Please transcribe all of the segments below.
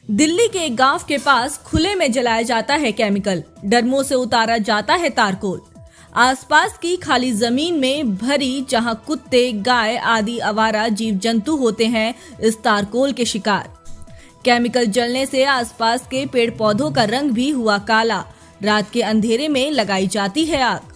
दिल्ली के एक गांव के पास खुले में जलाया जाता है केमिकल, ड्रमों से उतारा जाता है तारकोल। आसपास की खाली जमीन में भरी, जहां कुत्ते, गाय आदि आवारा जीव जंतु होते हैं इस तारकोल के शिकार। केमिकल जलने से आसपास के पेड़ पौधों का रंग भी हुआ काला। रात के अंधेरे में लगाई जाती है आग।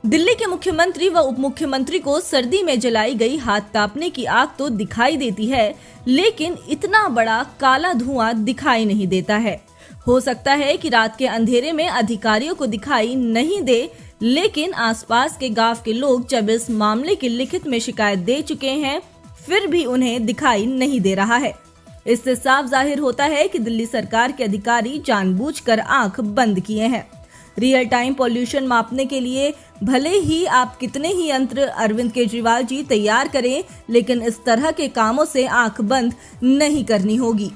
दिल्ली के मुख्यमंत्री व उप मुख्यमंत्री को सर्दी में जलाई गई हाथ तापने की आग तो दिखाई देती है, लेकिन इतना बड़ा काला धुआं दिखाई नहीं देता है। हो सकता है कि रात के अंधेरे में अधिकारियों को दिखाई नहीं दे, लेकिन आसपास के गांव के लोग जब इस मामले की लिखित में शिकायत दे चुके हैं, फिर भी उन्हें दिखाई नहीं दे रहा है। इससे साफ जाहिर होता है कि दिल्ली सरकार के अधिकारी जानबूझकर आंख बंद किए हैं। रियल टाइम पॉल्यूशन मापने के लिए भले ही आप कितने ही यंत्र अरविंद केजरीवाल जी तैयार करें, लेकिन इस तरह के कामों से आंख बंद नहीं करनी होगी।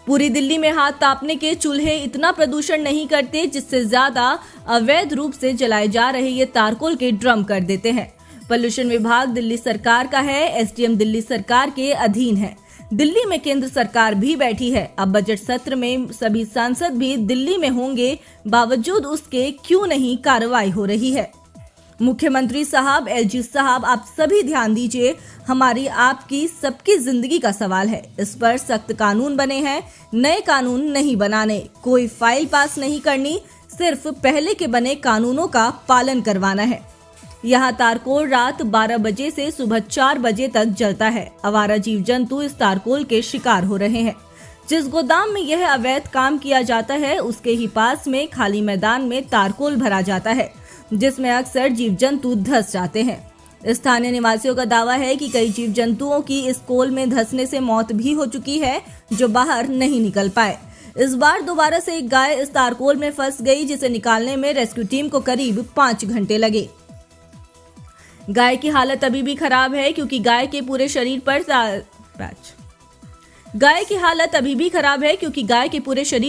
पूरी दिल्ली में हाथ तापने के चूल्हे इतना प्रदूषण नहीं करते जिससे ज्यादा अवैध रूप से जलाए जा रहे ये तारकोल के ड्रम कर देते हैं। पॉल्यूशन विभाग दिल्ली सरकार का है, एसडीएम दिल्ली सरकार के अधीन है। दिल्ली में केंद्र सरकार भी बैठी है। अब बजट सत्र में सभी सांसद भी दिल्ली में होंगे, बावजूद उसके क्यों नहीं कार्रवाई हो रही है। मुख्यमंत्री साहब, एलजी साहब, आप सभी ध्यान दीजिए। हमारी, आपकी, सबकी जिंदगी का सवाल है। इस पर सख्त कानून बने हैं, नए कानून नहीं बनाने, कोई फाइल पास नहीं करनी, सिर्फ पहले के बने कानूनों का पालन करवाना है। यहाँ तारकोल रात 12 बजे से सुबह 4 बजे तक जलता है। आवारा जीव जंतु इस तारकोल के शिकार हो रहे हैं। जिस गोदाम में यह अवैध काम किया जाता है, उसके ही पास में खाली मैदान में तारकोल भरा जाता है, जिसमें अक्सर जीव जंतु धंस जाते हैं। स्थानीय निवासियों का दावा है कि कई जीव जंतुओं की इस कोल में धंसने से मौत भी हो चुकी है, जो बाहर नहीं निकल पाए। इस बार दोबारा से एक गाय इस तारकोल में फंस गई, जिसे निकालने में रेस्क्यू टीम को करीब 5 घंटे लगे। गाय की हालत अभी भी खराब है, क्योंकि गाय के पूरे शरीर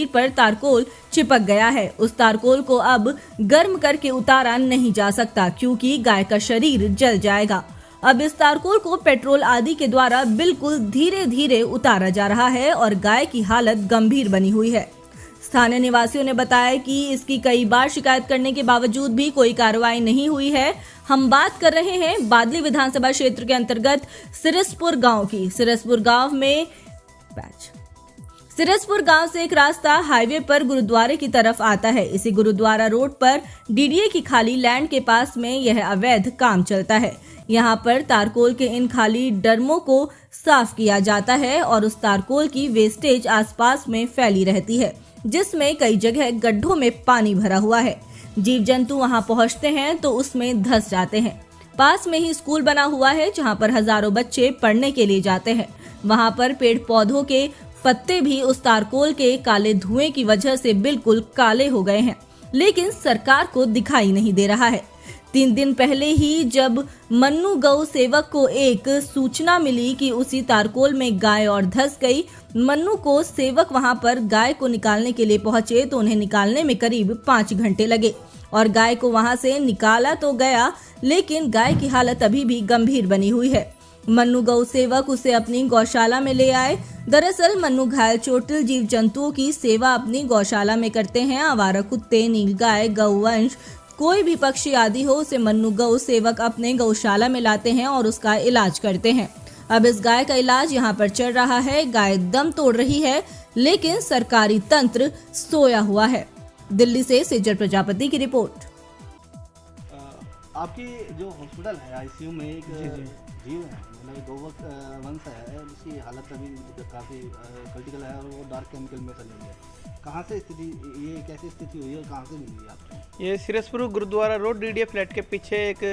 पर तारकोल चिपक गया है। उस तारकोल को अब गर्म करके उतारा नहीं जा सकता, क्योंकि गाय का शरीर जल जाएगा। अब इस तारकोल को पेट्रोल आदि के द्वारा बिल्कुल धीरे धीरे उतारा जा रहा है और गाय की हालत गंभीर बनी हुई है। स्थानीय निवासियों ने बताया कि इसकी कई बार शिकायत करने के बावजूद भी कोई कार्रवाई नहीं हुई है। हम बात कर रहे हैं बादली विधानसभा क्षेत्र के अंतर्गत सिरसपुर गांव की। सिरसपुर गांव से एक रास्ता हाईवे पर गुरुद्वारे की तरफ आता है। इसी गुरुद्वारा रोड पर डीडीए की खाली लैंड के पास में यह अवैध काम चलता है। यहाँ पर तारकोल के इन खाली ड्रमों को साफ किया जाता है और उस तारकोल की वेस्टेज आसपास में फैली रहती है, जिसमें कई जगह गड्ढों में पानी भरा हुआ है। जीव जंतु वहां पहुंचते हैं तो उसमें धंस जाते हैं। पास में ही स्कूल बना हुआ है, जहां पर हजारों बच्चे पढ़ने के लिए जाते हैं। वहां पर पेड़ पौधों के पत्ते भी उस तारकोल के काले धुएं की वजह से बिल्कुल काले हो गए हैं, लेकिन सरकार को दिखाई नहीं दे रहा है। 3 दिन पहले ही जब मन्नू गौ सेवक को एक सूचना मिली कि उसी तारकोल में गाय और धंस गई, मन्नू को सेवक वहां पर गाय को निकालने के लिए पहुंचे तो उन्हें निकालने में करीब 5 घंटे लगे और गाय को वहां से निकाला तो गया, लेकिन गाय की हालत अभी भी गंभीर बनी हुई है। मन्नू गौ सेवक उसे अपनी गौशाला में ले आए। दरअसल मन्नू घायल चोटिल जीव जंतुओं की सेवा अपनी गौशाला में करते हैं। आवारा कुत्ते, नीलगाय, गौवंश, कोई भी पक्षी आदि हो, उसे मन्नू गौ सेवक अपने गौशाला में लाते हैं और उसका इलाज करते हैं। अब इस गाय का इलाज यहाँ पर चल रहा है। गाय दम तोड़ रही है, लेकिन सरकारी तंत्र सोया हुआ है। दिल्ली से सेजल प्रजापति की रिपोर्ट। आपकी जो हॉस्पिटल है, आईसीयू में एक जीव है, मतलब गौवंश है, उसकी हालत अभी काफ़ी क्रिटिकल है और वो डार्क केमिकल में चली है। कहाँ से स्थिति, ये कैसी स्थिति हुई है, कहाँ से मिली आपको? ये Siraspur Gurudwara road DDA flat के पीछे एक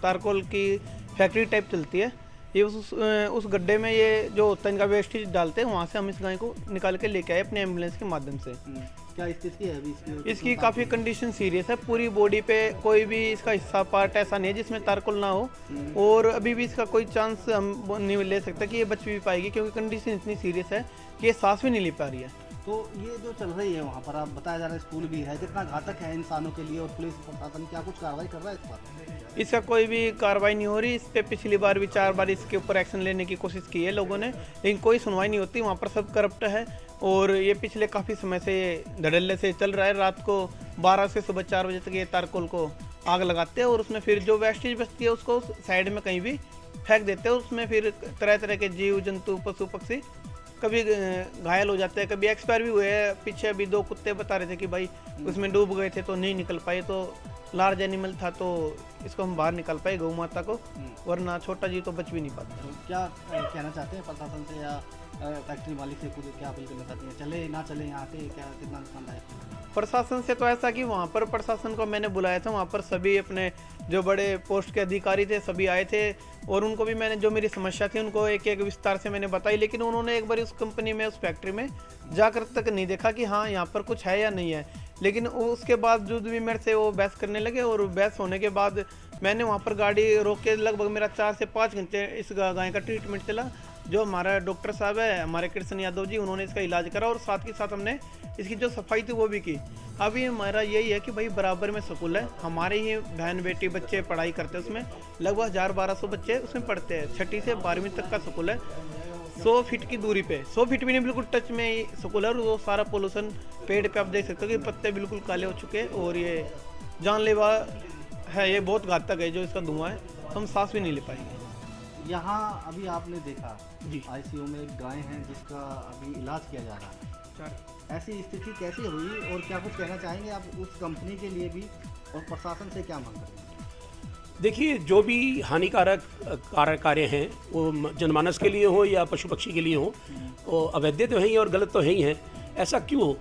तारकोल की फैक्ट्री टाइप चलती है। ये उस गड्ढे में ये जो होता है इनका वेस्टेज डालते हैं, वहाँ से हम इस गाय को निकाल के लेके आए अपने एम्बुलेंस के माध्यम से। क्या स्थिति है अभी इसकी काफ़ी कंडीशन सीरियस है। पूरी बॉडी पे कोई भी इसका हिस्सा पार्ट ऐसा नहीं है जिसमें तारकोल ना हो, और अभी भी इसका कोई चांस हम नहीं ले सकता कि ये बच भी पाएगी, क्योंकि कंडीशन इतनी सीरियस है कि ये सांस भी नहीं ले पा रही है। तो ये जो चल रही है वहाँ पर, आप बताया जा रहा है स्कूल भी है, कितना घातक है इंसानों के लिए, और पुलिस प्रशासन क्या कुछ कार्रवाई कर रहा है इस पर? इसका कोई भी कार्रवाई नहीं हो रही। इस पे पिछली बार भी 4 बार इसके ऊपर एक्शन लेने की कोशिश की है लोगों ने, लेकिन कोई सुनवाई नहीं होती। वहाँ पर सब करप्ट है और ये पिछले काफ़ी समय से धड़ल्ले से चल रहा है। रात को 12 से सुबह 4 बजे तक ये तारकोल को आग लगाते हैं और उसमें फिर जो वेस्टेज बचती है उसको साइड में कहीं भी फेंक देते हैं। उसमें फिर तरह तरह के जीव जंतु पशु पक्षी कभी घायल हो जाते हैं, कभी एक्सपायर भी हुए हैं। पीछे अभी 2 कुत्ते बता रहे थे कि भाई उसमें डूब गए थे तो नहीं निकल पाए, तो लार्ज एनिमल था तो इसको हम बाहर निकाल पाए गौ माता को, वरना छोटा जीव तो बच भी नहीं पाता। तो क्या कहना चाहते हैं प्रशासन से या फैक्ट्री मालिक से, कुछ क्या अपील करना चाहते हैं, चले ना चले यहाँ से, क्या कितना नुकसानदायक? प्रशासन से तो ऐसा कि वहाँ पर प्रशासन को मैंने बुलाया था, वहाँ पर सभी अपने जो बड़े पोस्ट के अधिकारी थे सभी आए थे और उनको भी मैंने जो मेरी समस्या थी उनको एक एक विस्तार से मैंने बताई। लेकिन उन्होंने एक बार उस कंपनी में, उस फैक्ट्री में जाकर तक नहीं देखा कि हाँ यहाँ पर कुछ है या नहीं है। लेकिन उसके बावजूद भी मेरे से वो बहस करने लगे और बहस होने के बाद मैंने वहाँ पर गाड़ी रोक के लगभग मेरा 4 से 5 घंटे इस गाय का ट्रीटमेंट चला। जो हमारा डॉक्टर साहब है, हमारे कृष्ण यादव जी, उन्होंने इसका इलाज करा और साथ के साथ हमने इसकी जो सफाई थी वो भी की। अभी हमारा यही है कि भाई बराबर में स्कूल है, हमारे ही बहन बेटी बच्चे पढ़ाई करते हैं, उसमें लगभग 1000-1200 बच्चे उसमें पढ़ते हैं। 6ठी से 12वीं तक का स्कूल है, 100 फीट की दूरी पे, 100 फीट भी नहीं, बिल्कुल टच में ही स्कूल है। और वो सारा पोल्यूशन पेड़ पे आप देख सकते हो कि पत्ते बिल्कुल काले हो चुके हैं और ये जानलेवा है, ये बहुत घातक है जो इसका धुआं है, तो हम सांस भी नहीं ले पाएंगे। यहाँ अभी आपने देखा जी, आईसीयू में एक गाय है जिसका अभी इलाज किया जा रहा है, ऐसी स्थिति कैसे हुई और क्या कुछ कहना चाहेंगे आप उस कंपनी के लिए भी और प्रशासन से क्या मांग करेंगे? देखिए, जो भी हानिकारक कार्य हैं वो जनमानस के लिए हो या पशु पक्षी के लिए हो, वो अवैध तो है ही और गलत तो है ही हैं। ऐसा क्यों हो?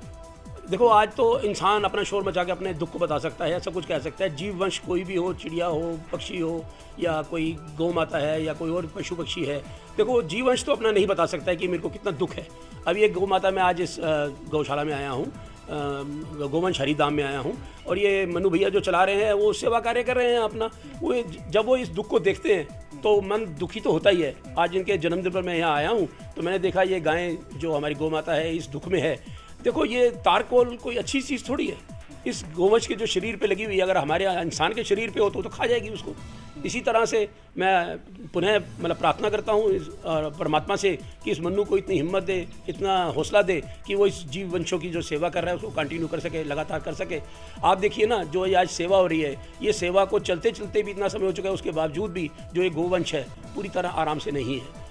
देखो, आज तो इंसान अपना शोर मचा के अपने दुख को बता सकता है, ऐसा कुछ कह सकता है। जीव वंश कोई भी हो, चिड़िया हो, पक्षी हो, या कोई गौ माता है या कोई और पशु पक्षी है, देखो जीव वंश तो अपना नहीं बता सकता है कि मेरे को कितना दुख है। अभी एक गौ माता, मैं आज इस गौशाला में आया हूँ, गोवंश हरिधाम में आया हूँ, और ये मनु भैया जो चला रहे हैं वो सेवा कार्य कर रहे हैं अपना। वो जब वो इस दुख को देखते हैं तो मन दुखी तो होता ही है। आज इनके जन्मदिन पर मैं यहाँ आया हूँ तो मैंने देखा ये गाय जो हमारी गौ माता है इस दुख में है। देखो, ये तारकोल कोई अच्छी चीज़ थोड़ी है। इस गोवंश के जो शरीर पे लगी हुई है, अगर हमारे इंसान के शरीर पे हो तो खा जाएगी उसको। इसी तरह से मैं पुनः मतलब प्रार्थना करता हूँ इस परमात्मा से कि इस मन्नू को इतनी हिम्मत दे, इतना हौसला दे कि वो इस जीव वंशों की जो सेवा कर रहा है उसको कंटिन्यू कर सके, लगातार कर सके। आप देखिए ना, जो ये आज सेवा हो रही है, ये सेवा को चलते चलते भी इतना समय हो चुका है, उसके बावजूद भी जो ये गोवंश है पूरी तरह आराम से नहीं है।